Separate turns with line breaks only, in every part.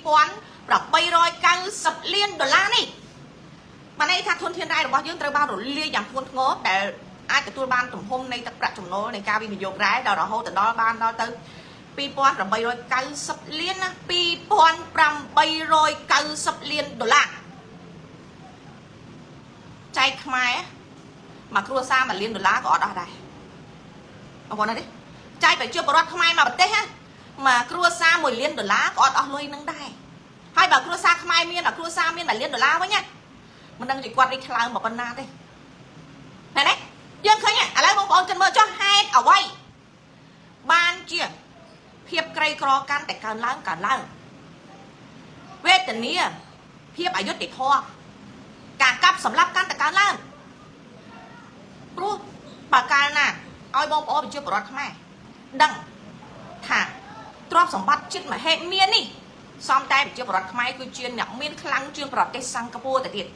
$2,890 លាននេះបានន័យថាធនធានរ៉ែរបស់យើងត្រូវបានរលាយយ៉ាងធ្ងន់ធ្ងរដែលអាចទទួលបានទំហំនៃទឹកប្រាក់ចំណូលនៃការវិនិយោគរ៉ែដល់រហូតដល់បានដល់ទៅ$2,890 លានណា$2,890 លានចែកខ្មែរមកគ្រួសារ$1 លានក៏អត់អស់ដែរបងប្អូនណាទេចែកប្រជាពលរដ្ឋខ្មែរមកប្រទេសណាមកគ្រួសារ$1 លានក៏អត់អស់លុយនឹងដែរហើយបើគ្រួសារខ្មែរមានគ្រួសារមាន$1 លានវិញណាមិនដឹងជាគាត់នេះថ្លើមមកប៉ុណ្ណាទេឃើញទេយើងឃើញឥឡូវបងប្អូនចាំមើលចុះហេតុអ្វីបានជាភាពក្រីក្រកាន់តែកើនឡើងវេទនាភាពអយុត្តិធម៌ការកាប់សម្លាប់កាន់តែកើនឡើងព្រោះបើកាលណាឲ្យបងប្អូនប្រជាពលរដ្ឋខ្មែរដឹងថាទ្រព្យសម្បត្តិជាតិមហិមានេះសំតែប្រជាពលរដ្ឋខ្មែរគឺជាអ្នកមានខ្លាំងជាងប្រទេសសិង្ហបុរីទៅទៀត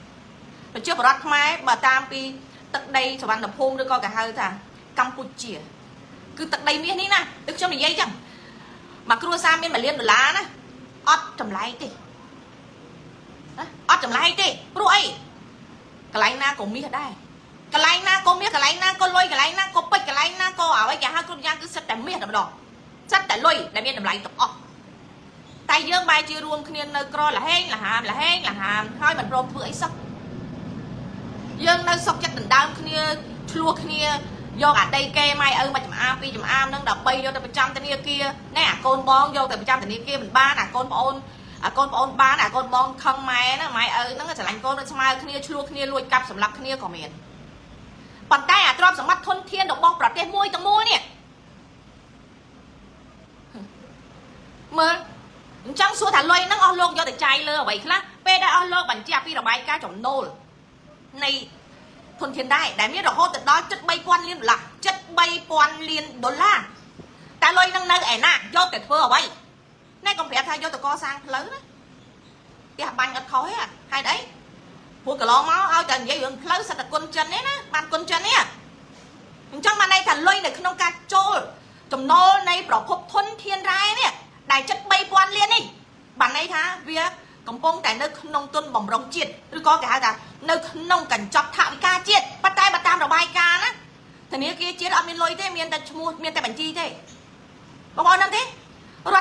ប្រជាពលរដ្ឋខ្មែរបើតាមពីទឹកដីសវណ្ណភូមិឬក៏គេហៅថាកម្ពុជាគឺទឹកដីមាសនេះណាដូចខ្ញុំនិយាយចឹងមកគ្រួសារមាន$1 លានណាអត់ចម្លែកទេអត់ចម្លែកទេព្រោះអីកន្លែងណាក៏មាសដែរកន្លែងណាក៏មាសកន្លែងណាក៏លុយកន្លែងណាក៏ពេជ្រកន្លែងណាក៏អ្វីគេហៅគ្រប់យ៉ាងគឺសិតតែមាសតែម្ដងសិតតែលុយដែលមានតម្លៃទាំងអស់តែយើងបែរជារួមគ្នានៅក្រលហេងលហាមហើយមិនព្រមធ្វើអីសោះយើងនៅសុកចិត្តដណ្ដើមគ្នាឆ្លោះគ្នាយកអាដីគេម៉ៃឪមកចំអាមពីចំអាមនឹងដើម្បីយកទៅប្រចាំធនាគារណែអាកូនបងយកទៅប្រចាំធនាគារមិនបានអាកូនប្អូនបានអាកូនបងខឹងម៉ែណាម៉ែឪហ្នឹងឆ្លាញ់កូនស្មើគ្នាឆ្លោះគ្នាលួចកាប់សម្លាប់គ្នាក៏មានប៉ុន្តែអាទ្រព្យសម្បត្តិធនធានរបស់ប្រទេសមួយទាំងមូលនេះមើលអញ្ចឹងសួរថាលុយហ្នឹងអស់លោកយកទៅចាយលើអ្វីខ្លះពេលដែលអស់លោកបញ្ជាក់ពីរបាយការណ៍ចំណូលនៃធនធានដែរដែលមានរហូតដល់$73,000 លាន$73,000 លានតែលុយនឹងនៅឯណាយកទៅធ្វើអ្វីណែកុំប្រាប់ថាយកទៅកសាងផ្លូវណាផ្ទះបាញ់អត់ខុសទេហេតុអីព្រោះកន្លងមកឲ្យតែនិយាយរឿងផ្លូវសិតតែគុណចិនទេណាបានគុណចិនទេអញ្ចឹងបានន័យថាលុយនៅក្នុងការចូលចំណូលនៃប្រភពធនធានរ៉ែនេះដែល$73,000 លាននេះបានន័យថាវាកំពុងតែនៅក្នុងទុនបំរុងជាតិឬក៏គេហៅថានៅក្នុងកញ្ចប់ថវិកាជាតិប៉ុន្តែបើតាមរបាយការណ៍ណាធនាគារជាតិអត់មានលុយទេមានតែឈ្មោះមានតែបញ្ជីទេបងប្អូនដឹងទេរ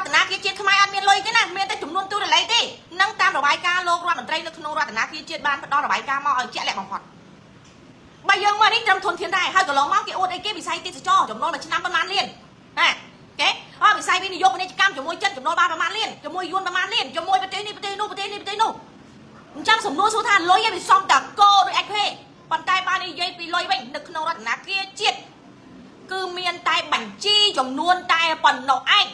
ដ្ឋាភិបាលជាតិខ្មែរអត់មានលុយទេណាមានតែចំនួនទូរលេខទេនឹងតាមរបាយការណ៍លោករដ្ឋមន្ត្រីនៅក្នុងរដ្ឋាភិបាលជាតិបានផ្ដល់របាយការណ៍មកឲ្យជាក់លាក់បំផុតបើយើងមកនេះត្រឹមធនធានដែរហើយកន្លងមកគេអួតអីគេវិស័យទេសចរចំណូលមួយឆ្នាំប៉ុន្មានលានណាគេវិស័យវិនិយោគពាណិជ្ជកម្មជាមួយចិត្តចំណូលបានប្រមាណលានជាមួយយួនប្រមាណលានជាមួយប្រទេសនេះប្រទេសនោះអញ្ចឹងសំណួរសួរថាលុយឯងវាសំតាកោដូចអាចទេប៉ុន្តែបាននិយាយពីលុយវិញនៅក្នុងរដ្ឋាភិបាលជាតិគឺមានតែបញ្ជីចំនួនតែប៉ុណ្ណោះឯង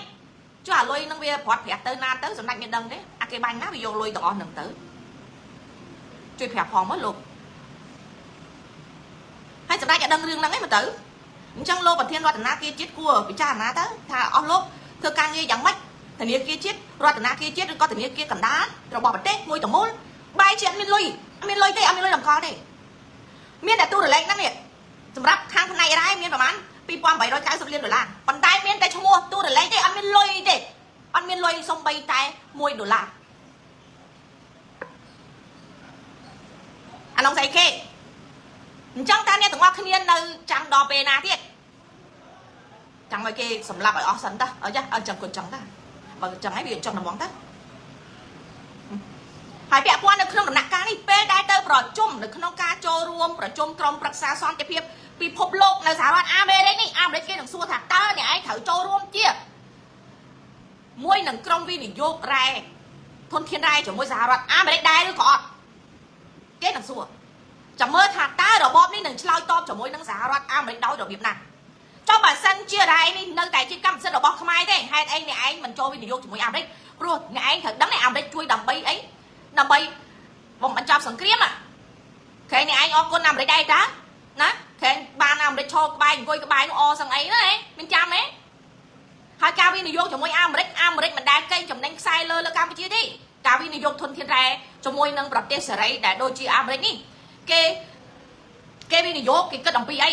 ចុះអាលុយនឹងវាប្រត់ប្រាក់ទៅណាទៅសម្ដេចមានដឹងទេអាគេបាញ់ណាវាយកលុយទាំងអស់នឹងទៅជួយប្រាប់ផងមើលលោកហើយសម្ដេចឲ្យដឹងរឿងហ្នឹងឯងមើលទៅអញ្ចឹងលោកប្រធានរដ្ឋាភិបាលជាតិគួរពិចារណាទៅថាអស់លោកធ្វើការងារយ៉ាងម៉េចធនាគារជាតិរដ្ឋាភិបាលជាតិឬក៏ធនាគារកណ្ដាលរបស់ប្រទេសមួយទាំងមូលបែរជាអត់មានលុយទេអត់មានលុយតម្កល់ទេមានតែទូរលេខហ្នឹងនេះសម្រាប់ខាងផ្នែករ៉ែមានប្រហែល$2,890 លានប៉ុន្តែមានតែឈ្មោះទូរលេខទេអត់មានលុយទេអត់មានលុយសំបីតែ$1អានោះស្អីគេអញ្ចឹងតើអ្នកទាំងអស់គ្នានៅចាំដល់ពេលណាទៀតចាំឲ្យគេសម្លាប់ឲ្យអស់សិនតើអើចាឲ្យចឹងគាត់ចឹងតើបើចឹងហើយវាចុះដំងតើហើយពាក់ព័ន្ធនៅក្នុងដំណាក់កាលនេះពេលដែលទៅប្រជុំនៅក្នុងការចូលរួមប្រជុំក្រុមប្រឹក្សាសន្តិភាពពិភពលោកនៅសហរដ្ឋអាមេរិកនេះអាមេរិកគេនឹងសួរថាតើអ្នកឯងត្រូវចូលរួមជាមួយនឹងក្រុមវិនិយោគរ៉ែធនធានរ៉ែជាមួយសហរដ្ឋអាមេរិកដែរឬក៏អត់គេនឹងសួរចាំមើលថាតើរបបនេះនឹងឆ្លើយតបជាមួយនឹងសហរដ្ឋអាមេរិកដោយរបៀបណាចុះបើសិនជារ៉ែនេះនៅតែជាកម្មសិទ្ធិរបស់ខ្មែរទេហេតុអីអ្នកឯងមិនចូលវិនិយោគជាមួយអាមេរិកព្រោះអ្នកឯងត្រូវដឹងថាអាមេរិកជួយដើម្បីអីដើម្បីបំបញ្ចប់សង្គ្រាមឃើញអ្នកឯងអរគុណអាមេរិកដែរតាណាឃើញបានអាមេរិកឈរក្បែរអង្គុយក្បែរនោះអសឹងអីណាមានចាំទេហើយការវិនិយោគជាមួយអាមេរិកមិនដែលកេងចំណេញខ្សែលើកម្ពុជាទេការវិនិយោគធនធានរ៉ែជាមួយនឹងប្រទេសសេរីដែលដូចជាអាមេរិកនេះគេវិនិយោគគេគិតអំពីអី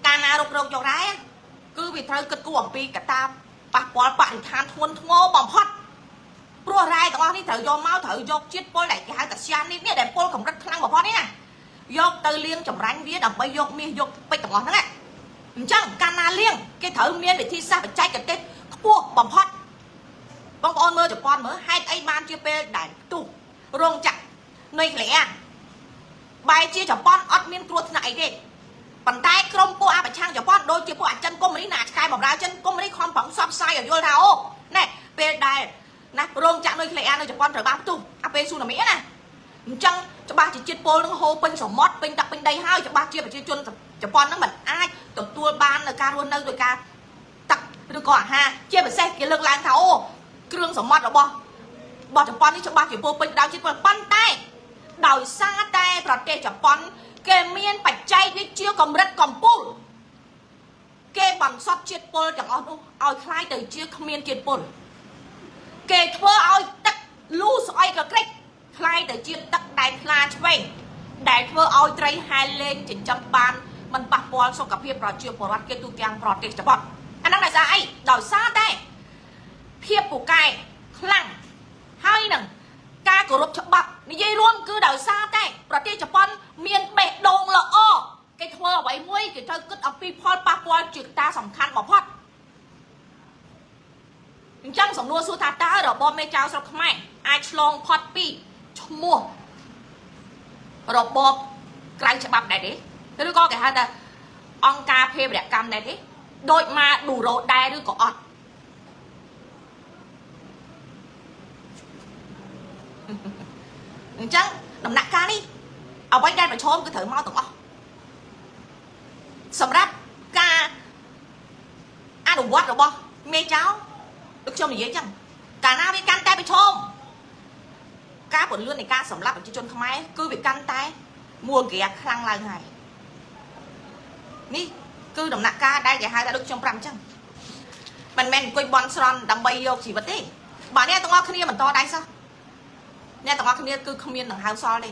ការណារករោគយករ៉ែគឺវាត្រូវគិតគូរអំពីកត្តាប៉ះពាល់បរិស្ថានធ្ងន់ធ្ងរបំផុតព្រោះ ព្រោះរ៉ែទាំងអស់នេះត្រូវយកមកត្រូវយកជាតិពុលដែលគេហៅថាសាននេះដែលពុលកម្រិតខ្លាំងបំផុតនេះណាយកទៅលាងចម្រាញ់វាដើម្បីយកមាសយកពេជ្រទាំងអស់ហ្នឹងអញ្ចឹងកាលណាលាងគេត្រូវមានវិធីសាស្ត្របច្ចេកទេសខ្ពស់បំផុតបងប្អូនមើលជប៉ុនមើលហេតុអីបានជាពេលដែលផ្ទុះរោងចក្រនុយក្លេអ៊ែរបែរជាជប៉ុនអត់មានគ្រោះថ្នាក់អីទេប៉ុន្តែក្រុមពួកអបច្ឆាំងជប៉ុនដូចជាពួកអចិនកុម្មុយនីណាឆ្កែបំរើចិនកុម្មុយនីខំប្រឹងផ្សព្វផ្សាយឲ្យយល់ថាអូណែពេលដែលណារោងចក្រនុយក្លេអ៊ែរនៅជប៉ុនត្រូវបានផ្ទុះអាពេលស៊ូណាមីណាអញ្ចឹងច្បាស់ជាជាតិពុលនឹងហូរពេញសមុទ្រពេញទឹកពេញដីហើយច្បាស់ជាប្រជាជនជប៉ុននឹងមិនអាចទទួលបាននៅការរស់នៅដោយការទឹកឬក៏អាហារជាពិសេសគេលើកឡើងថាអូគ្រឿងសមុទ្ររបស់ជប៉ុននេះច្បាស់ជាពោពេញដោយជាតិពុលប៉ុន្តែដោយសារតែប្រទេសជប៉ុនគេមានបច្ចេកវិទ្យាកម្រិតកំពូលគេបន្សុទ្ធជាតិពុលទាំងអស់នោះឲ្យคล้ายទៅជាគ្មានជាតិពុលគេធ្វើឲ្យទឹកលូស្អុយក្រក្រេចคล้ายទៅជាទឹកដែលថ្លាឆ្វេងដែលធ្វើឲ្យត្រីហែលលេងចិញ្ចឹមបានមិនប៉ះពាល់សុខភាពប្រជាពលរដ្ឋគេទូទាំងប្រទេសជប៉ុនអាហ្នឹងដោយសារអីដោយសារតែភាពពូកែខ្លាំងហើយនឹងការគោរពច្បាប់និយាយរួមគឺដោយសារតែប្រទេសជប៉ុនមានបេះដូងល្អគេធ្វើអ្វីមួយគេត្រូវគិតអំពីផលប៉ះពាល់ជាកត្តាសំខាន់បំផុតអញ្ចឹងសំណួរសួរថាតើរបបមេចៅស្រុកខ្មែរអាចឆ្លងផុតពីឈ្មោះរបបក្រៅច្បាប់ដែរទេឬក៏គេហៅថាអង្គការភេរវកម្មដែរទេដូចមកឌូរ៉ូដែរឬក៏អត់អញ្ចឹងដំណាក់កាលនេះអ្វីដែលប្រឈមគឺត្រូវមកទាំងអស់សម្រាប់ការអនុវត្តរបស់មេចៅដូចខ្ញុំនិយាយចឹងកាលណាវាកាន់តែប្រឈមការពន្លឿននៃការសម្លាប់ប្រជាជនខ្មែរគឺវាកាន់តែមួលក្រាខ្លាំងឡើងហើយនេះគឺដំណាក់កាលដែលគេហៅថាដូចខ្ញុំប្រាប់អញ្ចឹងមិនមែនអង្គុយបន់ស្រន់ដើម្បីយកជីវិតទេបើអ្នកទាំងអស់គ្នាបន្តដៃសោះអ្នកទាំងអស់គ្នាគឺគ្មាននឹងហៅសល់ទេ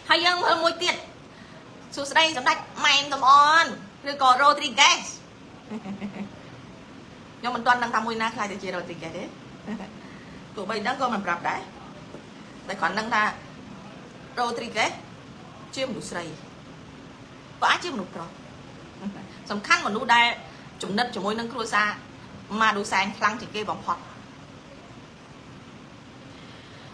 ហើយយើងមើលមួយទៀតសួស្តីសម្ដេចម៉ែនតំអនឬក៏ Rodriguez ខ្ញុំមិនទាន់ដឹងថាមួយណាខ្លាចទៅជា Rodriguez ទេទោះបីដឹងក៏មិនប្រាប់ដែរតែគ្រាន់ដឹងថា Rodriguez ជាមនុស្សស្រីក៏អាចជាមនុស្សប្រុសសំខាន់មនុស្សដែលចំណិតជាមួយនឹងគ្រួសារម៉ាឌូសែនខ្លាំងជាងគេបំផុត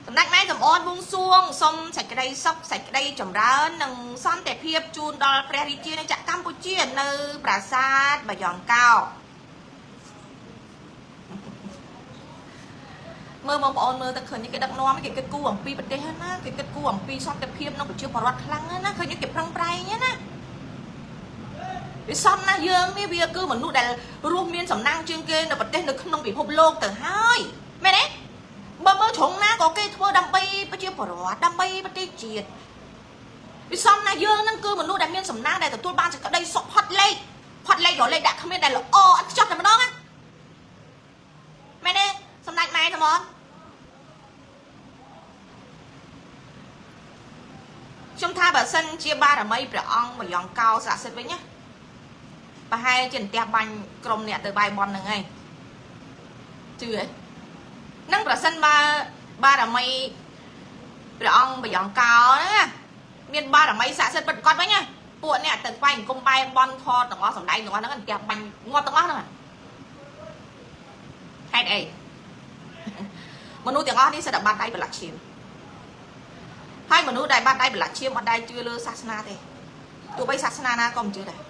សម្ដេចម៉ែកំអនវងសួងសូមសេចក្តីសុខសេចក្តីចម្រើននិងសន្តិភាពជូនដល់ព្រះរាជាណាចក្រកម្ពុជានៅប្រាសាទបាយ័នកោមើលបងប្អូនមើលទៅឃើញគេដឹកនាំគេគិតគូរអំពីប្រទេសណាគេគិតគូរអំពីសន្តិភាពនិងប្រជាពលរដ្ឋខ្លាំងណាឃើញគេប្រឹងប្រែងណាវាសំណាស់យើងនេះវាគឺមនុស្សដែលរស់មានសំណាងជាងគេនៅប្រទេសនៅក្នុងពិភពលោកទៅហើយមែនទេបើមើលត្រង់ណាក៏គេធ្វើដើម្បីប្រជាពលរដ្ឋដើម្បីប្រទេសជាតិវាសំណាស់យើងហ្នឹងគឺមនុស្សដែលមានសំណាងដែលទទួលបានសេចក្តីសុខផុតលេខរលេខដាក់គ្មានដែលល្អអត់ខ្ចោះតែម្ដងណាមែនទេសម្ដេចម៉ែថ្មខ្ញុំថាបើសិនជាបារមីព្រះអង្គមកយ៉ងកោស័ក្តិសិទ្ធិវិញណាប្រហែលជាផ្ទះបាញ់ក្រុមអ្នកទៅបាយបនហ្នឹងឯងជឿហ៎នឹងប្រសិនបើបារមីព្រះអង្គមកយ៉ងកោណាមានបារមីស័ក្តិសិទ្ធិពិតប្រាកដវិញណាពួកអ្នកទៅស្វែងអង្គមបាយបនខទាំងអស់សម្ដែងទាំងអស់ហ្នឹងផ្ទះបាញ់ងាប់ទាំងអស់ហ្នឹងហេតុអីមនុស្សទាំងអស់នេះសិតតែបាត់ដៃប្រឡាក់ឈាមហើយមនុស្សដែលបាត់ដៃប្រឡាក់ឈាមអត់ដែលជឿលើសាសនាទេទោះបីសាសនាណាក៏មិនជឿដែរ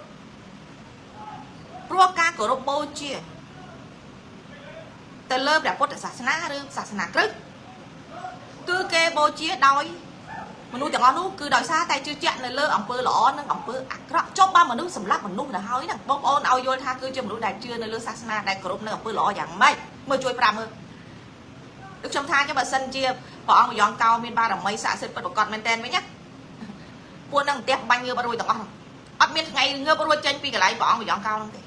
ព្រោះការគោរពបូជាទៅលើព្រះពុទ្ធសាសនាឬសាសនាគ្រិស្តគឺគេបូជាដោយមនុស្សទាំងអស់នោះគឺដោយសារតែជឿជាក់នៅលើអំពើល្អនិងអំពើអាក្រក់ចុះបើមនុស្សសម្លាប់មនុស្សទៅហើយហ្នឹងបងប្អូនឲ្យយល់ថាគឺជាមនុស្សដែលជឿនៅលើសាសនាដែលគោរពនៅអំពើល្អយ៉ាងម៉េចមើលជួយប្រាប់មើលដូចខ្ញុំថាចឹងបើសិនជាព្រះអង្គម៉្យងកោមានបារមីស័ក្តិសិទ្ធិពិតប្រាកដមែនតើវិញណាពួកនឹងផ្ទះបាញ់ងើបរួយទាំងអស់អត់មានថ្ងៃងើបរួយចេញពីកន្លែងព្រះអង្គម៉្យងកោហ្នឹងទេ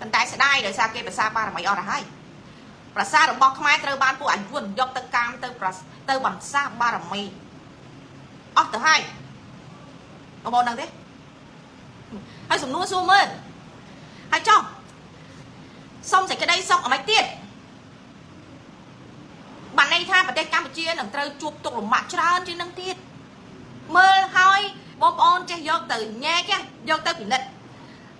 ប៉ុន្តែស្ដាយដោយសារគេប្រសាបារមីអស់ទៅហើយប្រាសាទរបស់ខ្មែរត្រូវបានពួកអញួនយកទៅកាមទៅបន្សាបារមីអស់ទៅហើយ បងប្អូនដឹងទេហើយសំណួរសួរមើលហើយចុះសុំសេចក្តីសុខអ្មេចទៀតបានន័យថាប្រទេសកម្ពុជានឹងត្រូវជួបទុក្ខលំបាកច្រើនជាងនឹងទៀតមើលហើយបងប្អូនចេះយកទៅញែកយកទៅពិនិត្យ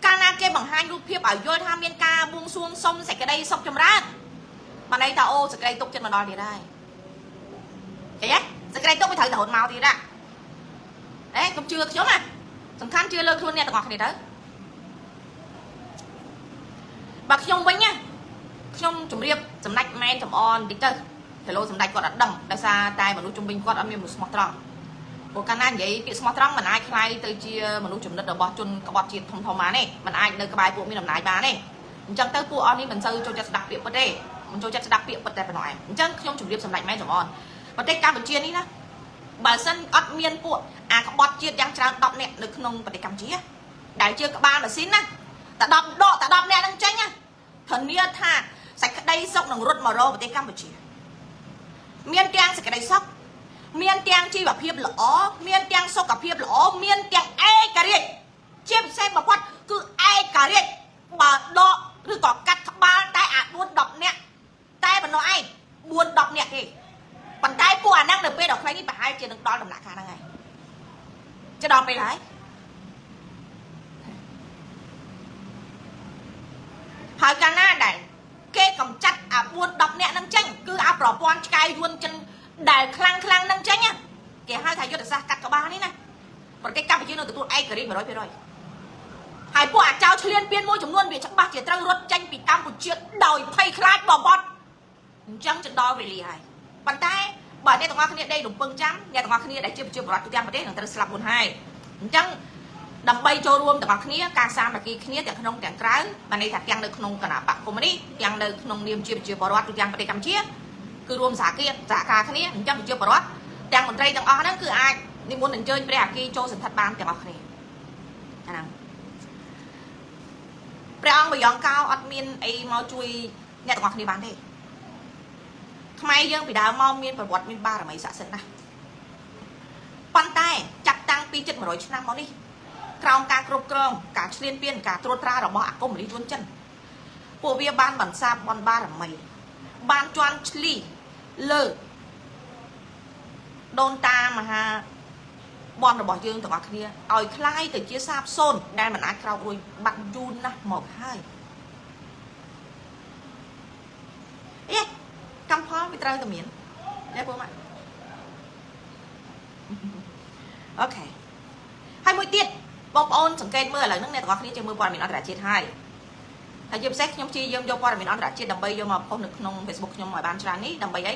កាលណាគេបង្ហាញរូបភាពឲ្យយល់ថាមានការបួងសួងសុំសេចក្តីសុខចម្រើនបានន័យថាអូសេចក្តីទុក្ខចិត្តមកដល់ទៀតហើយឃើញទេសេចក្តីទុក្ខវាត្រូវតែរត់មកទៀតណាកុំជឿខ្ញុំណាសំខាន់ជឿលើខ្លួនអ្នកទាំងអស់គ្នាទៅបើខ្ញុំវិញណាខ្ញុំជម្រាបសម្ដេចម៉ែនចំអនបន្តិចទៅគីឡូសម្ដេចគាត់អត់ដឹងដោយសារតែមនុស្សជំនាញគាត់អត់មានមនុស្សស្មោះត្រង់ព្រោះកាលណានិយាយពាក្យស្មោះត្រង់មិនអាចខ្លាយទៅជាមនុស្សចំណិតរបស់ជនក្បត់ជាតិធំបានទេមិនអាចនៅក្បែរពួកមានអំណាចបានទេអញ្ចឹងទៅពួកអស់នេះមិនសូវចូលចិត្តស្ដាប់ពាក្យពិតទេមិនចូលចិត្តស្ដាប់ពាក្យពិតតែប៉ុណ្ណោះឯងអញ្ចឹងខ្ញុំជម្រាបសម្ដេចម៉ែនចំអនប្រទេសកម្ពុជានេះណាបើសិនអត់មានពួកអាក្បត់ជាតិយ៉ាងច្រើន10នាក់នៅក្នុងប្រទេសកម្ពុជាដែលជាក្បាលម៉ាស៊ីនណាតែ10ដកតែ10នាក់នឹងចេញណាធានាថាសេចក្តីសុខនឹងរត់មករកប្រទេសកម្ពុជាមានទាំងសេចក្តីសុខមានទាំងជីវភាពល្អមានទាំងសុខភាពល្អមានទាំងឯករាជ្យជាពិសេសបំផុតគឺឯករាជ្យបើដកឬក៏កាត់ក្បាលតែអា4 10នាក់តែប៉ុណ្ណោះឯង4 10នាក់ទេប៉ុន្តែពួកអាហ្នឹងនៅពេលដល់ខ្លីនេះប្រហែលជានឹងដល់ដំណាក់កាលហ្នឹងហើយចដល់ពេលហើយហើយកាលណាដែលគេកំចាត់អា4 10នាក់ហ្នឹងចេញគឺអាប្រព័ន្ធឆ្កែយួនចិនដែលខ្លាំងហ្នឹងចេញគេហៅថាយុទ្ធសាស្ត្រកាត់ក្បាលនេះណាប្រទេសកម្ពុជានៅទទួលឯករាជ្យ 100% ហើយពួកអាចោឆ្លៀនពៀនមួយចំនួនវាច្បាស់ជាត្រូវរត់ចេញពីកម្ពុជាដោយភ័យខ្លាចបំផុតអញ្ចឹងចដល់វេលាហើយប៉ុន្តែបើអ្នកទាំងអស់គ្នាដេករំពឹងចាំអ្នកទាំងអស់គ្នាដែលជាប្រជាពលរដ្ឋទូទាំងប្រទេសនឹងត្រូវស្លាប់មុនហើយអញ្ចឹងដើម្បីចូលរួមទាំងអស់គ្នាការសាមគ្គីគ្នាទាំងក្នុងទាំងក្រៅបានន័យថាទាំងនៅក្នុងគណៈបកកុម្មុយនីសទាំងនៅក្នុងនាមជាប្រជាពលរដ្ឋទូទាំងប្រទេសកម្ពុជាគឺរួមសហការគ្នាអញ្ចឹងប្រជាពលរដ្ឋទាំងមន្ត្រីទាំងអស់ហ្នឹងគឺអាចនិមន្តអញ្ជើញព្រះអគ្គីចូលសន្តិដ្ឋបានទាំងអស់គ្នាអាហ្នឹងព្រះអង្គបយងកោអត់មានអីមកជួយអ្នកទាំងអស់គ្នាបានទេខ្មែរយើងពីដើមមកមានប្រវត្តិមានបារមីស័ក្តិសិទ្ធិណាស់ប៉ុន្តែចាប់តាំងពីជិត100ឆ្នាំមកនេះក្រោមការគ្រប់គ្រងការឈ្លានពានការត្រួតត្រារបស់អាកុម្មុយនីសយួនចិនពួកវាបានបន្សាបបនបារមីបានជន់ឈ្លីលើដូនតាមហាបនរបស់យើងទាំងអស់គ្នាឲ្យคล้ายទៅជាសាបសូន្យដែលមិនអាចក្រោករួចបាត់យូរណាស់មកហើយកម្មផលវាត្រូវតែមានទេពួកម៉ាក់អូខេហើយមួយទៀតបងប្អូនសង្កេតមើលឥឡូវហ្នឹងអ្នកទាំងអស់គ្នាជឿមើលព័ត៌មានអន្តរជាតិហើយជាពិសេសខ្ញុំព្យាយាមយកព័ត៌មានអន្តរជាតិដើម្បីយកមកផុសនៅក្នុង Facebook ខ្ញុំឲ្យបានច្រើននេះដើម្បីអី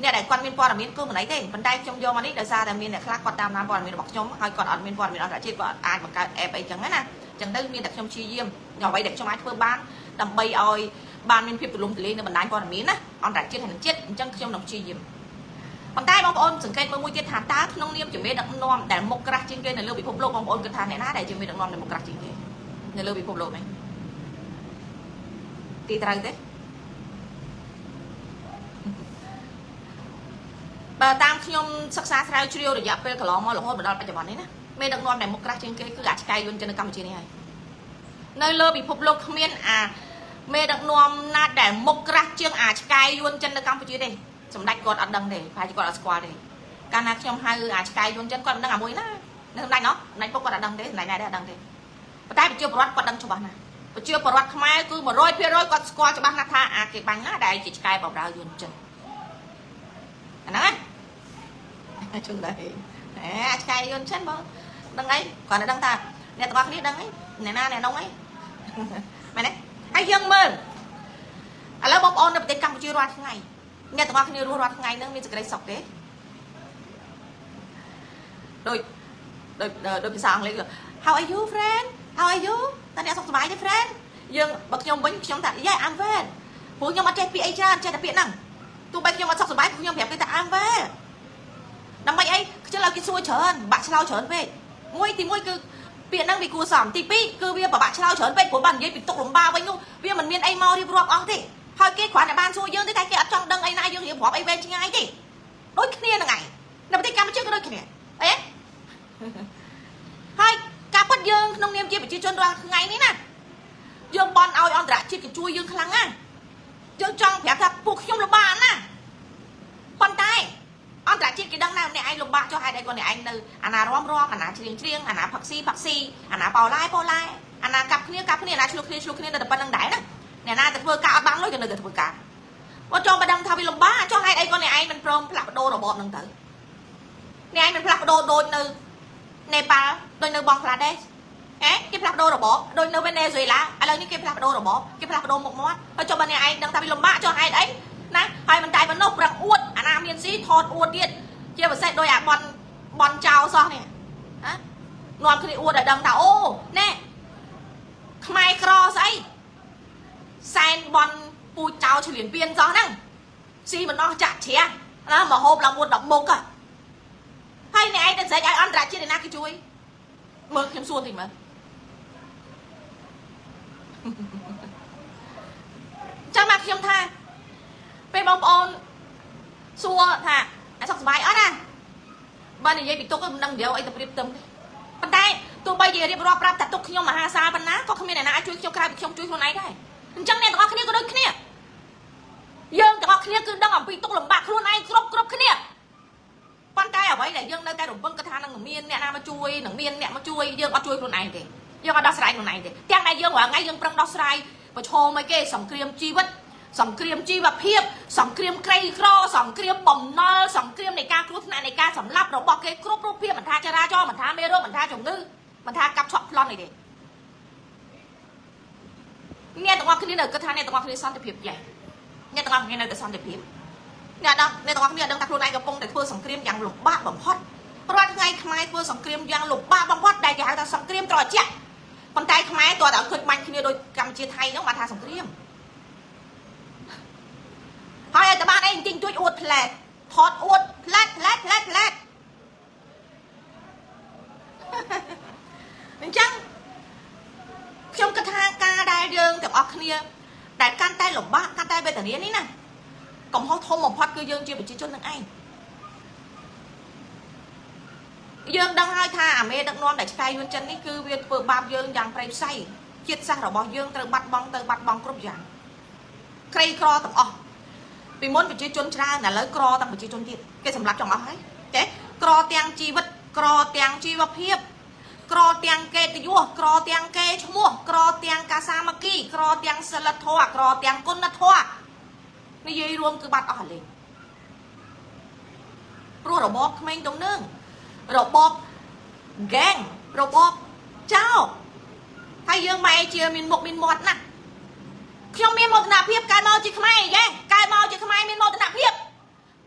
អ្នកដែលគាត់មានព័ត៌មានគឺមិនអីទេប៉ុន្តែខ្ញុំយកមកនេះដោយសារតែមានអ្នកខ្លះគាត់តាមដានព័ត៌មានរបស់ខ្ញុំហើយគាត់អត់មានព័ត៌មានអន្តរជាតិគាត់អាចបង្កើត app អីចឹងណាអញ្ចឹងទៅមានតែខ្ញុំព្យាយាមអ្វីដែលខ្ញុំអាចធ្វើបានដើម្បីឲ្យបានមានភាពទូលំទូលាយនៅបណ្ដាញព័ត៌មានណាអន្តរជាតិហើយនឹងជាតិអញ្ចឹងខ្ញុំនឹងព្យាយាមប៉ុន្តែបងប្អូនសង្កេតមើលមួយទៀតថាតើក្នុងនាមជាមេដឹកនាំដែលមុខក្រាស់ជាងគេនៅលើពិភពលោកបងប្អូនគិតថាអ្នកណាដែលជាមេដឹកនាំដែលមុខក្រាស់ជាងគេនៅលើពិភពលោកនេះទីត្រូវទេបើតាមខ្ញុំសិក្សាស្រាវជ្រាវរយៈពេលកន្លងមករហូតមកដល់បច្ចុប្បន្ននេះណាមេដឹកនាំដែលមុខក្រាស់ជាងគេគឺអាឆ្កែយួនចិននៅកម្ពុជានេះហើយនៅលើពិភពលោកគ្មានអាមេដឹកនាំណាដែលមុខក្រាស់ជាងអាឆ្កែយួនចិននៅកម្ពុជាទេសម្ដេចគាត់អត់ដឹងទេប្រហែលជាគាត់អត់ស្គាល់ទេកាលណាខ្ញុំហៅអាឆ្កែយួនចិនគាត់មិនដឹងអាមួយណានៅសម្ដេចណោះសម្ដេចពុកគាត់អត់ដឹងទេសម្ដេចណែដែរអត់ដឹងទេប៉ុន្តែប្រជាពលរដ្ឋគាត់ដឹងច្បាស់ណាស់ប្រជាពលរដ្ឋខ្មែរគឺ 100% គាត់ស្គាល់ច្បាស់ណាស់ថាអាគេបាញ់ណាដែលជាឆ្កែបម្រើយួនចិនអាហ្នឹងណាជុំដែរអាឆ្កែយួនចិនបងដឹងអីគាត់តែដឹងថាអ្នកទាំងអស់គ្នាដឹងអីអ្នកណាអ្នកនោះអីមែនទេហើយយើងមើលឥឡូវបងប្អូននៅប្រទេសកម្ពុជារាល់ថ្ងៃអ្នកទាំងអស់គ្នារស់រាល់ថ្ងៃហ្នឹងមានសេចក្តីសុខទេដោយភាសាអង់គ្លេស How are you friend How are you តើអ្នកសុខសប្បាយទេ friend យើងបើខ្ញុំវិញខ្ញុំថា Yeah I'm well ព្រោះខ្ញុំអត់ចេះពាក្យអីច្រើនចេះតែពាក្យហ្នឹងទោះបីខ្ញុំអត់សុខសប្បាយខ្ញុំប្រាប់គេថា I'm well ដើម្បីអីខ្ជិលឲ្យគេសួរច្រើនបាក់ឆ្លោច្រើនពេកទី1គឺពាក្យហ្នឹងវាគួរសមទី2គឺវាពិបាកឆ្លោច្រើនពេកព្រោះបាននិយាយពីទុកលំបាកវិញនោះវាមិនមានអីមករៀបរាប់អស់ទេហើយគេគ្រាន់តែបានសួរយើងទេតែគេអត់ចង់ដឹងអីណាយើងរៀបរាប់អីវែងឆ្ងាយទេដូចគ្នាហ្នឹងឯងនៅប្រទេសកម្ពុជាក៏ដូចគ្នាអីហើយ យើងក្នុងនាមជាប្រជាជនរាល់ថ្ងៃនេះណាយើងបន់ឲ្យអន្តរជាតិគេជួយយើងខ្លាំងណាស់យើងចង់ប្រាប់ថាពួកខ្ញុំលំបាកណាស់ប៉ុន្តែអន្តរជាតិគេដឹងណាស់អ្នកឯងលំបាកចុះហេតុអីគាត់អ្នកឯងនៅអាណារំអាណាច្រៀងអាណាផឹកស៊ីអាណាប៉ោឡាយអាណាកាប់គ្នាអាណាឆ្លុះគ្នានៅតែប៉ុណ្្នឹងដែរណាអ្នកណាទៅធ្វើការអត់បានលុយក៏នៅតែធ្វើការគាត់ចង់បដិងថាវាលំបាកចុះហេតុអីគាត់អ្នកឯងមិនព្រមផ្លាស់ប្ដូររបបហ្នឹងទៅអ្នកឯងមិនផ្លាស់ប្ដូរដូចនៅនេប៉ាល់ដូចនៅបង់ក្លាដេសគេផ្លាស់ប្ដូររបបដូចនៅវេណេស៊ុយឡាឥឡូវនេះគេផ្លាស់ប្ដូររបបគេផ្លាស់ប្ដូរមុខមាត់ហើយចុះបើអ្នកឯងដឹងថាវាលំបាកចុះហេតុអីណាហើយមិនតែប៉ុណ្ណោះប្រឹងអួតអាណាមានស៊ីថតអួតទៀតជាពិសេសដោយអាបនចោលសោះនេះណានាំគ្នាអួតឲ្យដឹងថាអូណែខ្មែរក្រស្អីសែនបនពូចោលឆ្លៀនពៀនសោះហ្នឹងស៊ីមិនអស់ចាក់ជ្រះណាមកហូបឡើងមួយ10មុខហើយអ្នកឯងទៅស្រែកឲ្យអន្តរជាតិឯណាគេជួយមើលខ្ញុំសួរតិចមើលចាំមកខ្ញុំថាពេលបងប្អូនសួរថាអត់សុខសប្បាយអត់ណាបើនិយាយពីទុកមិនដឹងនិយាយអីទៅព្រៀបផ្ទឹមទេប៉ុន្តែទោះបីជារៀបរាប់ប្រាប់ថាទុកខ្ញុំមហាសាលប៉ុណ្ណាក៏គ្មានអ្នកណាអាចជួយខ្ញុំក្រៅពីខ្ញុំជួយខ្លួនឯងដែរអញ្ចឹងអ្នកទាំងអស់គ្នាក៏ដូចគ្នាយើងទាំងអស់គ្នាគឺដឹងអំពីទុកលំបាកខ្លួនឯងគ្រប់គ្នាប៉ុន្តែអ្វីដែលយើងនៅតែរំពឹងគាត់ថានឹងមានអ្នកណាមកជួយនឹងមានអ្នកមកជួយយើងអត់ជួយខ្លួនឯងទេយើងអត់ដោះស្រាយខ្លួនឯងទេទាំងដែលយើងរាល់ថ្ងៃយើងប្រឹងដោះស្រាយប្រឈមឲ្យគេសង្គ្រាមជីវិតសង្គ្រាមជីវភាពសង្គ្រាមក្រីក្រសង្គ្រាមបំណុលសង្គ្រាមនៃការគ្រោះថ្នាក់នៃការសម្លាប់របស់គេគ្រប់រូបភាពមិនថាចរាចរណ៍មិនថាមេរោគមិនថាជំងឺមិនថាកាប់ឆក់ប្លន់អីទេអ្នកទាំងអស់គ្នានៅគិតថាអ្នកទាំងអស់គ្នាសន្តិភាពចេះអ្នកទាំងអស់គ្នានៅតែសន្តិភាពអ្នកទាំងអស់គ្នាដឹងថាខ្លួនឯងកំពុងតែធ្វើសង្គ្រាមយ៉ាងលំបាកបំផុតរាល់ថ្ងៃខ្មែរធ្វើសង្គ្រាមយ៉ាងលំបាកបំផុតដែលគេហៅថាសង្គ្រាមត្រជាក់ប៉ុន្តែខ្មែរតើតែឃើញបាញ់គ្នាដូចកម្ពុជាថៃហ្នឹងបានថាសង្គ្រាមហើយឲ្យតែបានអីទិញទួចអួតផ្លែតថតអួតផ្លែតអញ្ចឹងខ្ញុំគិតថាការដែលយើងទាំងអស់គ្នាដែលកាន់តែលំបាកកាន់តែវេទនានេះណាកំហុសធំបំផុតគឺយើងជាប្រជាជននឹងឯងយើងដឹងហើយថាអាមេដឹកនាំដែលឆ្កែយួនចិននេះគឺវាធ្វើបាបយើងយ៉ាងប្រៃផ្សៃជាតិសាសន៍របស់យើងត្រូវបាត់បង់គ្រប់យ៉ាងក្រីក្រទាំងអស់ពីមុនប្រជាជនច្រើនឥឡូវក្រទាំងប្រជាជនទៀតគេសម្លាប់ចង់អស់ហើយទេក្រទាំងជីវិតក្រទាំងជីវភាពក្រទាំងកិត្តិយសក្រទាំងកេរ្តិ៍ឈ្មោះក្រទាំងការសាមគ្គីក្រទាំងសិលធម៌ក្រទាំងគុណធម៌និយាយរួមគឺបាត់អស់ហើយព្រោះរបបក្មេងទំនើងរបបហ្គេងរបបចោលហើយយើងម៉ែជាមានមុខមានមាត់ណាស់ខ្ញុំមានមោទនភាពកើតមកជាខ្មែរយេកើតមកជាខ្មែរមានមោទនភាព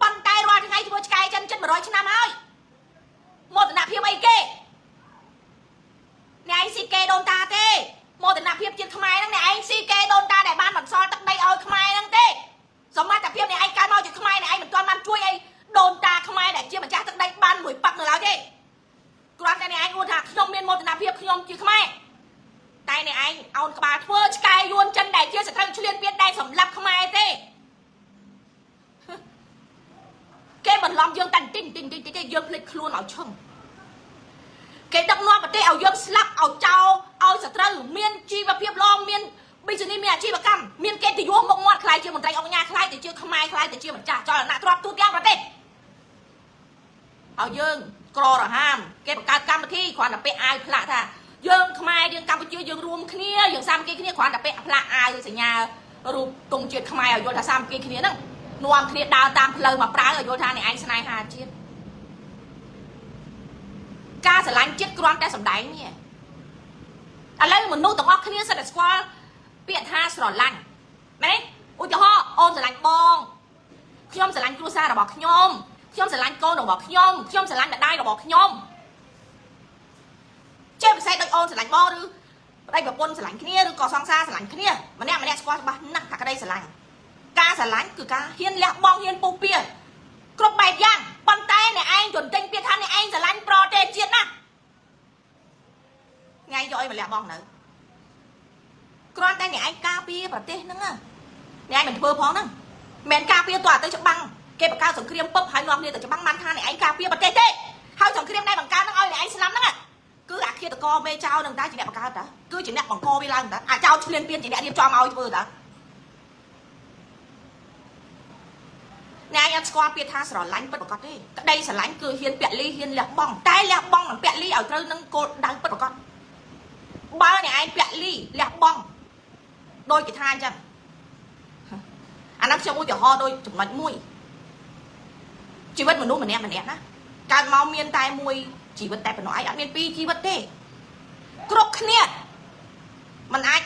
ប៉ុន្តែរាល់ថ្ងៃធ្វើឆ្កែចិន100ឆ្នាំហើយមោទនភាពអីគេអ្នកឯងស៊ីគេដូនតាទេមោទនភាពជាតិខ្មែរហ្នឹងអ្នកឯងស៊ីគេដូនតាដែលបានបន្សល់ទឹកដីឲ្យខ្មែរហ្នឹងទេសមត្ថភាពអ្នកឯងកើតមកជាខ្មែរអ្នកឯងមិនទាន់បានជួយអីដូនតាខ្មែរដែលជាម្ចាស់ទឹកដីបានមួយប៉ាក់នៅឡើយទេគ្រាន់តែអ្នកឯងអួតថាខ្ញុំមានមោទនភាពខ្ញុំជាខ្មែរតែអ្នកឯងអោនក្បាលធ្វើឆ្កែយួនចិនដែលជាសត្រូវឆ្លៀនពៀនដែលសម្លាប់ខ្មែរទេគេបន្លំយើងតែតិចទេយើងភ្លេចខ្លួនឲ្យឈឹងគេដឹកនាំប្រទេសឲ្យយើងស្លាប់ឲ្យចោលឲ្យសត្រូវមានជីវភាពល្អមានbusinessមានអាជីវកម្មមានកិត្តិយសមុខមាត់ខ្លាយជាមន្ត្រីអង្គការខ្លាយទៅជាខ្មែរខ្លាយទៅជាម្ចាស់ចលនាទ្រព្យទូទាំងប្រទេសឲ្យយើងក្ររហាមគេបង្កើតកម្មវិធីគ្រាន់តែពាក់អាវផ្លាកថាយើងខ្មែរយើងកម្ពុជាយើងរួមគ្នាយើងសាមគ្គីគ្នាគ្រាន់តែពាក់ផ្លាកអាវសញ្ញារូបទង់ជាតិខ្មែរឲ្យយល់ថាសាមគ្គីគ្នាហ្នឹងនាំគ្នាដើរតាមផ្លូវមកប្រើឲ្យយល់ថាអ្នកឯងស្នេហាជាតិការស្រឡាញ់ជាតិគ្រាន់តែសម្ដែងនេះឥឡូវមនុស្សទាំងអស់គ្នាសិតតែស្គាល់ពាក្យថាស្រឡាញ់មែនទេឧទាហរណ៍អូនស្រឡាញ់បងខ្ញុំស្រឡាញ់គ្រួសាររបស់ខ្ញុំស្រឡាញ់កូនរបស់ខ្ញុំស្រឡាញ់ម្ដាយរបស់ខ្ញុំចេះពិសេសដូចអូនស្រឡាញ់បងឬប្តីប្រពន្ធស្រឡាញ់គ្នាឬក៏សង្សារស្រឡាញ់គ្នាម្នាក់ស្គាល់ច្បាស់ណាស់ថាក្តីស្រឡាញ់ការស្រឡាញ់គឺការហ៊ានលះបង់ហ៊ានពុះពៀគ្រប់បែបយ៉ាងប៉ុន្តែអ្នកឯងជន់ទិញពាក្យថាអ្នកឯងស្រឡាញ់ប្រទេសជាតិណាថ្ងៃយកអីមកលះបង់នៅគ្រាន់តែអ្នកឯងការពារប្រទេសហ្នឹងអ្នកឯងមិនធ្វើផងហ្នឹងមិនការពារតើទៅច្បាំងគេបង្កើតសង្គ្រាមពឹបហើយនាំគ្នាទៅច្បាំងបានថាអ្នកឯងការពារប្រទេសទេហើយសង្គ្រាមដែលបង្កើតហ្នឹងឲ្យអ្នកឯងស្លាប់ហ្នឹងគឺអាឃាត កមេចៅនឹងតែជាអ្នកបង្កើតតាគឺជាអ្នកបង្កវាឡើងតាអាចៅឆ្លៀនពៀនជាអ្នករៀបចំឲ្យធ្វើតាអ្នកអត់ស្គាល់ពាក្យថាស្រឡាញ់ពិតប្រាកដទេក្តីស្រឡាញ់គឺហ៊ានពាក់លីហ៊ានលះបង់តែលះបង់មិនពាក់លីឲ្យត្រូវនឹងគោលដៅពិតប្រាកដបើអ្នកឯងពាក់លីលះបង់ដោយគេថាអញ្ចឹងអានោះខ្ញុំឧទាហរណ៍ដូចចំណុចមួយជីវិតមនុស្សម្នាក់ណាកើតមកមានតែមួយជីវិតតែប៉ុណ្ណោះឯងអត់មានពីរជីវិតទេគ្រប់គ្នាมันអាច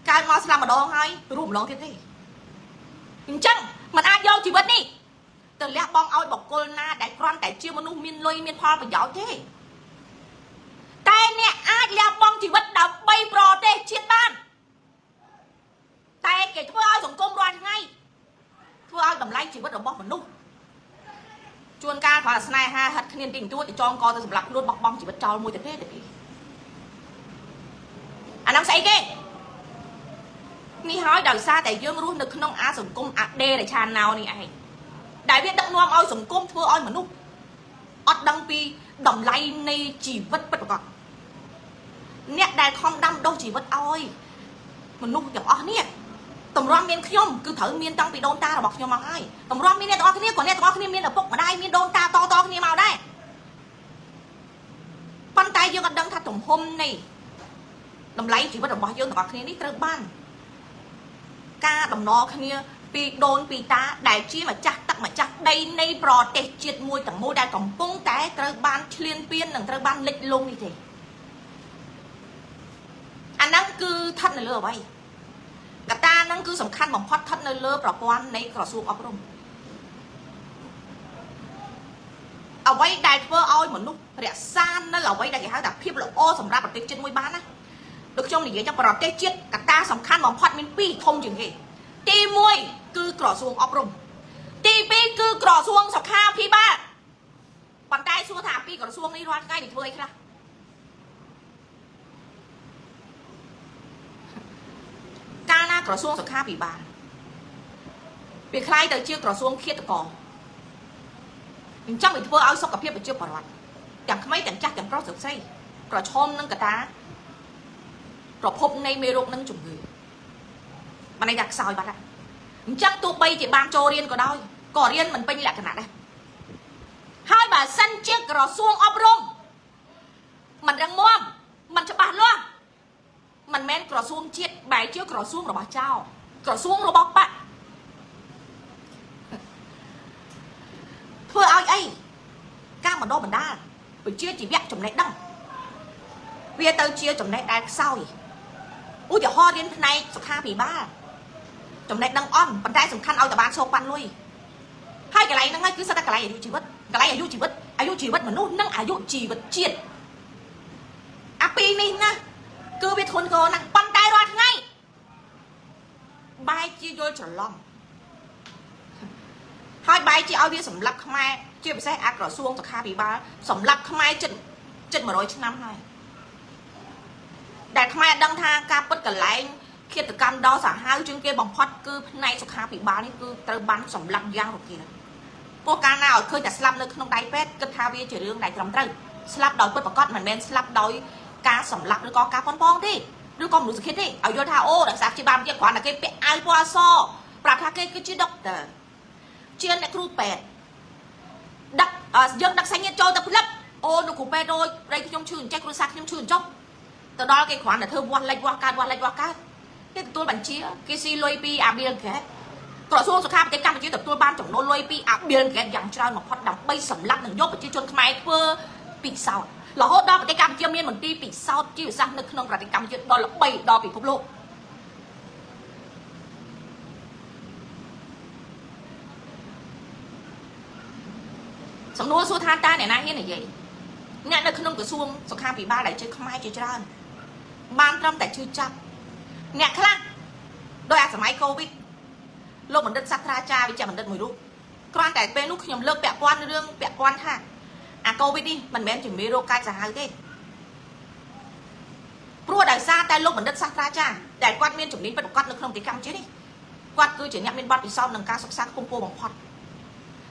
កើតមកស្លាប់ម្ដងហើយរស់ម្ដងទៀតទេអញ្ចឹងมันអាចយកជីវិតនេះទៅលះបង់ឲ្យបុគ្គលណាដែលគ្រាន់តែជាមនុស្សមានលុយមានផលប្រយោជន៍ទេតែអ្នកអាចលះបង់ជីវិតដើម្បីប្រទេសជាតិបានតែគេធ្វើឲ្យសង្គមរាល់ថ្ងៃធ្វើឲ្យតម្លៃជីវិតរបស់មនុស្សជួនកាលគ្រាន់តែស្នេហាហិតគ្នាទីទួតទៅចងកទៅសម្រាប់ខ្លួនបោះបង់ជីវិតចោលមួយទៅទេអានោះស្អីគេនេះហើយដោយសារតែយើងរស់នៅក្នុងអាសង្គមអាដេរឆានណៅនេះឯងដែលវាដឹកនាំឲ្យសង្គមធ្វើឲ្យមនុស្សអត់ដឹងពីតម្លៃនៃជីវិតពិតប្រាកដអ្នកដែលខំដាំដុះជីវិតឲ្យមនុស្សទាំងអស់នេះតម្រាំមានខ្ញុំគឺត្រូវមានតាំងពីដូនតារបស់ខ្ញុំមកហើយតម្រាំមានអ្នកទាំងអស់គ្នាក៏អ្នកទាំងអស់គ្នាមានឪពុកម្ដាយមានដូនតាតគ្នាមកដែរប៉ុន្តែយើងអត់ដឹងថាទំហំនៃតម្លៃជីវិតរបស់យើងទាំងអស់គ្នានេះត្រូវបានការដំណរគ្នាពីដូនពីតាដែលជាម្ចាស់ទឹកម្ចាស់ដីនៃប្រទេសជាតិមួយទាំងមូលដែលកំពុងតែត្រូវបានឈ្លានពាននិងត្រូវបានលិចលង់នេះទេអាហ្នឹងគឺស្ថិតនៅលើអ្វីកត្តាហ្នឹងគឺសំខាន់បំផុតស្ថិតនៅលើប្រព័ន្ធនៃក្រសួងអប់រំអ្វីដែលធ្វើឲ្យមនុស្សរក្សានៅអ្វីដែលគេហៅថាភាពល្អសម្រាប់ប្រទេសជាតិមួយបានណាដូចខ្ញុំនិយាយចឹងប្រទេសជាតិកត្តាសំខាន់បំផុតមាន2ធំជាងគេទី1គឺក្រសួងអប់រំទី2គឺក្រសួងសុខាភិបាលប៉ុន្តែសួរថាពីក្រសួងនេះរាល់ថ្ងៃនេះធ្វើអីខ្លះកាលណាក្រសួងសុខាភិបាលវាคล้ายទៅជាក្រសួងឃាតករអញ្ចឹងវាធ្វើឲ្យសុខភាពប្រជាពលរដ្ឋទាំងក្មេងទាំងចាស់ទាំងប្រុសទាំងស្រីប្រឈមនឹងកត្តាប្រភពនៃមេរោគនិងជំងឺបានន័យថាខ្សោយបាត់ហើយអញ្ចឹងទោះបីជាបានចូលរៀនក៏ដោយក៏រៀនមិនពេញលក្ខណៈដែរហើយបើសិនជាក្រសួងអប់រំមិនរឹងមាំមិនច្បាស់លាស់មិនមែនក្រសួងជាតិបែរជាក្រសួងរបស់ចៅក្រសួងរបស់បកធ្វើឲ្យអីការបណ្ដុះបណ្ដាលវិជ្ជាជីវៈចំណេះដឹងវាទៅជាចំណេះដែលខ្សោយឧទាហរណ៍រៀនផ្នែកសុខាភិបាលចំណេះដឹងអន់ប៉ុន្តែសំខាន់ឲ្យតបានសោកប៉ាន់លុយហើយកន្លែងហ្នឹងហើយគឺសិតតែកន្លែងអាយុជីវិតកន្លែងអាយុជីវិតមនុស្សនិងអាយុជីវិតជាតិអាពីរនេះណាគឺវាធ្ងន់ធ្ងរណាស់ប៉ុន្តែរាល់ថ្ងៃបែរជាយល់ច្រឡំហើយបែរជាឲ្យវាសម្លាប់ខ្មែរជាពិសេសអាក្រសួងសុខាភិបាលសម្លាប់ខ្មែរជិត100ឆ្នាំហើយដែលខ្មែរដឹងថាការពិតកន្លែងឃាតកម្មដ៏សាហាវជាងគេបំផុតគឺផ្នែកសុខាភិបាលនេះគឺត្រូវបានសម្លាប់យ៉ាងរហ័សព្រោះកាលណាឲ្យឃើញតែស្លាប់នៅក្នុងដៃពេទ្យគិតថាវាជារឿងដែលត្រឹមត្រូវស្លាប់ដោយពិតប្រាកដមិនមែនស្លាប់ដោយការសម្លាប់ឬក៏ការប៉ុនប៉ងទេឬក៏មនុស្សសុខិតទេឲ្យយល់ថាអូដោយសារជាបានទៀតគ្រាន់តែគេពាក់អាវពណ៌អសប្រាប់ថាគេគឺជាដុកទ័រជាអ្នកគ្រូពេទ្យដាក់យើងដាក់សាច់ញាតិចូលទៅផ្លឹបអូលោកគ្រូពេទ្យដូចប្តីខ្ញុំឈឺអញ្ចេះគ្រួសារខ្ញុំឈឺអញ្ចុះទៅដល់គេគ្រាន់តែធ្វើវាស់លិចវាស់កើតគេទទួលបញ្ជាគេស៊ីលុយពីអាប៊ីលហ្គេតក្រសួងសុខាភិបាលកម្ពុជាទទួលបានចំណូលលុយពីអាប៊ីលហ្គេតយ៉ាងច្រើនបំផុតដើម្បីសម្លាប់និងយកប្រជាជនខ្មែរធ្វើពិសោធន៍រហូតដល់ប្រទេសកម្ពុជាមានមន្ទីរពិសោធន៍ជីវសាស្ត្រនៅក្នុងប្រទេសកម្ពុជាដល់ល្បីដល់ពិភពលោកសំណួរសួរថាតើអ្នកណាហ៊ាននិយាយអ្នកនៅក្នុងក្រសួងសុខាភិបាលដែលជាខ្មែរជាច្រើនបានត្រឹមតែជឿចាប់អ្នកខ្លះដោយអាសម័យកូវីដលោកបណ្ឌិតសាស្ត្រាចារ្យវិជ្ជបណ្ឌិតមួយរូបគ្រាន់តែពេលនោះខ្ញុំលើកពាក់ព័ន្ធរឿងពាក់ព័ន្ធថាអាកូវីដនេះមិនមែនជាមេរោគកាចសាហាវទេព្រោះដោយសារតែលោកបណ្ឌិតសាស្ត្រាចារ្យដែលគាត់មានជំនាញពិតប្រាកដនៅក្នុងប្រទេសកម្ពុជានេះគាត់គឺជាអ្នកមានបទពិសោធន៍នឹងការសិក្សាខ្ពង់ខ្ពស់បំផុត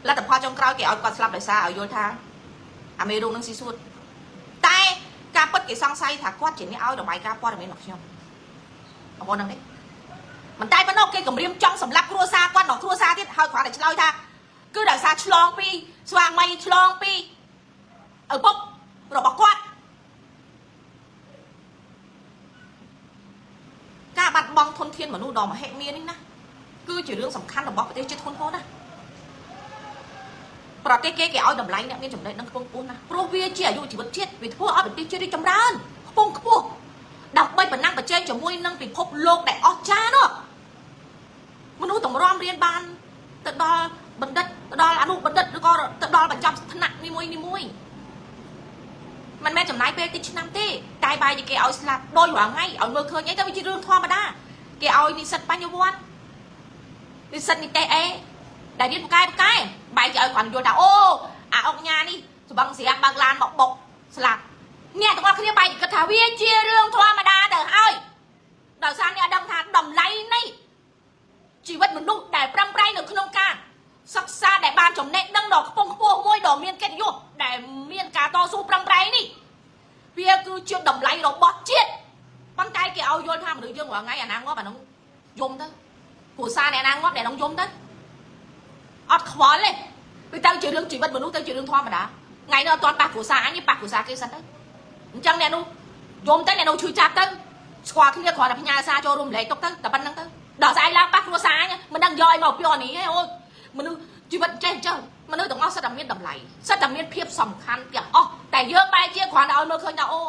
លទ្ធផលចុងក្រោយគេឲ្យគាត់ស្លាប់ដោយសារឲ្យយល់ថាអាមេរោគនឹងស៊ីសួតតែការពិត គេសង្ស័យថាគាត់ជាអ្នកឲ្យរបាយការណ៍ព័ត៌មានរបស់ខ្ញុំបងប្អូនហ្នឹងទេមិនតែប៉ុណ្ណោះគេគម្រាមចង់សម្លាប់គ្រួសារគាត់ដល់គ្រួសារទៀតហើយគាត់តែឆ្លើយថាគឺដោយសារឆ្លងពីស្វាមីឆ្លងពីឪពុករបស់គាត់ការបាត់បង់ធនធានមនុស្សដ៏មហិមានេះណាគឺជារឿងសំខាន់របស់ប្រទេសជាតិធ្ងន់ធ្ងរណាស់ប្រទេសគេឲ្យតម្លៃអ្នកមានចំណេះដឹងខ្ពង់ខ្ពស់ណាស់ព្រោះវាជាអាយុជីវិតជាតិវាធ្វើឲ្យប្រទេសជាតិរីកចម្រើនខ្ពង់ខ្ពស់ដើម្បីប្រណាំងប្រជែងជាមួយនឹងពិភពលោកដែលអស្ចារ្យនោះមនុស្សតម្រាំរៀនបានទៅដល់បណ្ឌិតទៅដល់អនុបណ្ឌិតឬក៏ទៅដល់បញ្ចប់ថ្នាក់នីមួយមិនមែនចំណាយពេលតិចឆ្នាំទេតែបាយគេឲ្យស្លាប់ដោយរាល់ថ្ងៃឲ្យមើលឃើញអីទៅវាជារឿងធម្មតាគេឲ្យនិស្សិតបញ្ញវន្តនិស្សិតនិទេសអេដែលរៀនបកែបាយគេឲ្យគាត់យល់ថាអូអាអុកញ៉ានេះស្បឹងស្រាបើកឡានមកបុកស្លាប់អ្នកទាំងអស់គ្នាបាយគិតថាវាជារឿងធម្មតាទៅហើយដោយសារអ្នកដឹងថាតម្លៃនៃជីវិតមនុស្សដែលប្រឹងប្រែងនៅក្នុងការសិក្សាដែលបានចំណេះដឹងដ៏ខ្ពង់ខ្ពស់មួយដ៏មានកិត្តិយសដែលមានការតស៊ូប្រឹងប្រែងនេះវាគឺជាតម្លៃរបស់ជាតិប៉ុន្តែគេឲ្យយល់ថាមនុស្សយើងរាល់ថ្ងៃអាណាងាប់អានោះយំទៅគ្រួសារអ្នកណាងាប់អ្នកនោះយំទៅអត់ខ្វល់ទេវាទៅជារឿងជីវិតមនុស្សទៅជារឿងធម្មតាថ្ងៃនេះអត់ទាន់ប៉ះគ្រួសារអញប៉ះគ្រួសារគេសិនទៅអញ្ចឹងអ្នកនោះយំទៅអ្នកនោះឈឺចាប់ទៅស្គាល់គ្នាគ្រាន់តែផ្ញើសារចូលរួមលេខទុកទៅតែប៉ុណ្្នឹងទៅដល់ស្អែកឡើងប៉ះគ្រួសារអញមិនដឹងយកអីមកពីនេះហ៎អូយមនុស្សជីវិតចេះចឹងមនុស្សទាំងអស់សិតតែមានតម្លៃសិតតែមានភាពសំខាន់ទាំងអស់តែយើងបែរជាគ្រាន់តែឲ្យមើលឃើញថាអូ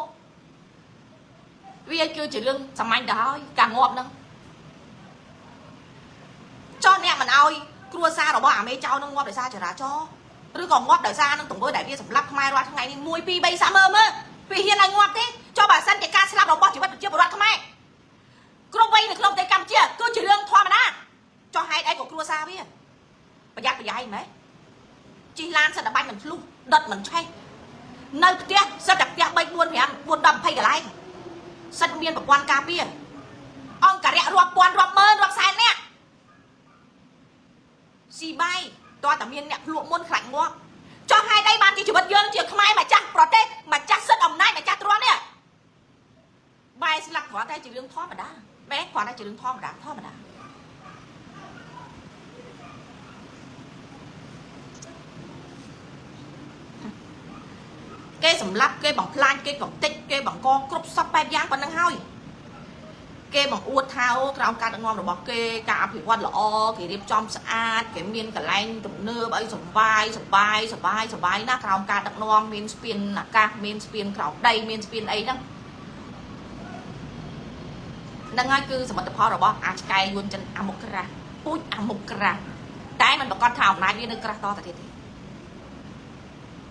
វាគឺជារឿងសាមញ្ញទៅហើយការងាប់ហ្នឹងចុះអ្នកមិនឲ្យគ្រួសាររបស់អាមេចៅនឹងងាប់ដោយសារចរាចរណ៍ឬក៏ងាប់ដោយសារនឹងទង្វើដែលវាសម្លាប់ខ្មែររាល់ថ្ងៃនេះ1 2 3សាក់មើលវាហ៊ានឲ្យងាប់ទេចុះបើសិនជាការស្លាប់របស់ជីវិតប្រជាពលរដ្ឋខ្មែរគ្រប់វ័យនៅក្នុងប្រទេសកម្ពុជាគឺជារឿងធម្មតាចុះហេតុអីក៏គ្រួសារវាប្រយ័ត្នប្រយែងមែនជិះឡានសិតតែបាច់មិនឆ្លុះដុតមិនឆេះនៅផ្ទះសិតតែផ្ទះ3 4 5 4 10 20កន្លែងសិតមានប្រព័ន្ធការពារអង្គរៈរាប់ពាន់រាប់ម៉ឺនរាប់សែននាក់ស៊ីបាយតើតាមានអ្នកភ្លក់មុនខ្លាច់ងាប់ចុះហេតុអីបានជាជីវិតយើងជាខ្មែរម្ចាស់ប្រទេសម្ចាស់សិទ្ធិអំណាចម្ចាស់ទ្រព្យនេះបែរស្លាប់គ្រាន់តែជារឿងធម្មតាបែរគ្រាន់តែជារឿងធម្មតាគេសម្លាប់គេបំផ្លាញគេកំទេចគេបង្កគ្រប់សពបែបយ៉ាងប៉ុណ្្នឹងហើយគេបង្អួតថាអូក្រោមការដឹកនាំរបស់គេការអភិវឌ្ឍល្អគេរៀបចំស្អាតគេមានកន្លែងទំនើបអីសបាយណាក្រោមការដឹកនាំមានស្ពានអាកាសមានស្ពានក្រោមដីមានស្ពានអីហ្នឹងហើយគឺសមិទ្ធផលរបស់អាឆ្កែយួនចិនអាមុខក្រាស់ពូជអាមុខក្រាស់តែมันប្រកាសថាអំណាចវានៅក្រាស់តទៅទៀតទេ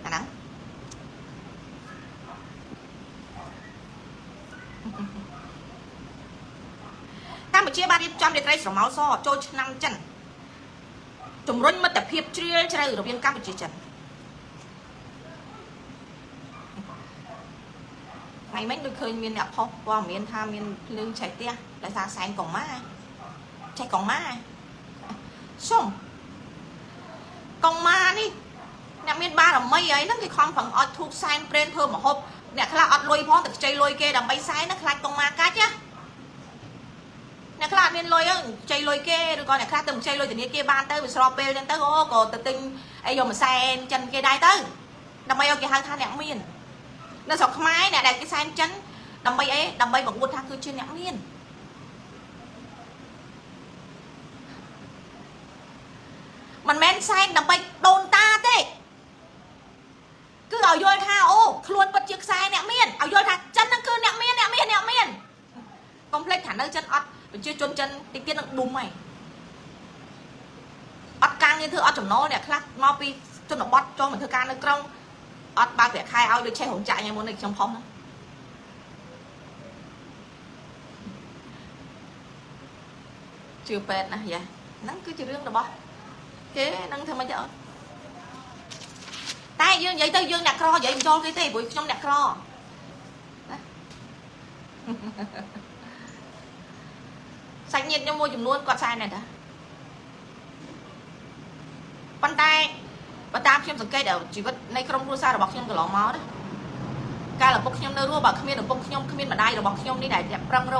អាហ្នឹងកម្ពុជាបានរៀបចំរាត្រីស្រមោលសចូលឆ្នាំចិនជំរុញមិត្តភាពជ្រាលជ្រៅរវាងកម្ពុជាចិនថ្ងៃមិញដូចឃើញមានអ្នកផុសព័ត៌មានថាមានភ្លើងឆេះផ្ទះដោយសារសែនកងម៉ាឆេះកងម៉ាសុំកងម៉ានេះអ្នកមានបារមីអីហ្នឹងគេខំប្រឹងអត់ធូបសែនព្រេនធ្វើម្ហូបអ្នកខ្លះអត់លុយផងតែខ្ចីលុយគេដើម្បីសែនណាខ្លាចកងម៉ាកាច់ណាអ្នកខ្លះមានលុយហ្នឹងខ្ចីលុយគេឬក៏អ្នកខ្លះទៅខ្ចីលុយធនាគារបានទៅវាស្របពេលចឹងទៅអូក៏ទៅទិញអីយកមកសែនចិនគេដែរទៅដើម្បីឲ្យគេហៅថាអ្នកមាននៅស្រុកខ្មែរអ្នកដែលគេសែនចិនដើម្បីអីដើម្បីបង្អួតថាគឺជាអ្នកមានមិនមែនសែនដើម្បីដូនតាទេគឺឲ្យយល់ថាអូខ្លួនពិតជាខ្សែអ្នកមានឲ្យយល់ថាចិនហ្នឹងគឺអ្នកមានកុំភ្លេចថានៅចិនអត់ប្រជាជនចិនតិចទៀតនឹងដុំហើយអត់ការងារធ្វើអត់ចំណូលអ្នកខ្លះមកពីជនបទចូលមកធ្វើការនៅក្រុងអត់បើកប្រាក់ខែឲ្យដូចឆេះរោងចក្រយ៉ាងមុននេះខ្ញុំផុសហ្នឹងជឿពេទ្យណាយ៉ាហ្នឹងគឺជារឿងរបស់គេហ្នឹងធ្វើមិនទេអត់តែយើងនិយាយទៅយើងអ្នកក្រនិយាយមិនចូលគេទេព្រោះខ្ញុំអ្នកក្រណាសាច់ញាតិខ្ញុំមួយចំនួនគាត់សែនដែរតាប៉ុន្តែបើតាមខ្ញុំសង្កេតជីវិតនៃក្រុមគ្រួសាររបស់ខ្ញុំកន្លងមកណា កាលឪពុកខ្ញុំនៅរស់បើគ្មានឪពុកខ្ញុំគ្មានម្ដាយរបស់ខ្ញុំនេះដែលប្រឹងរក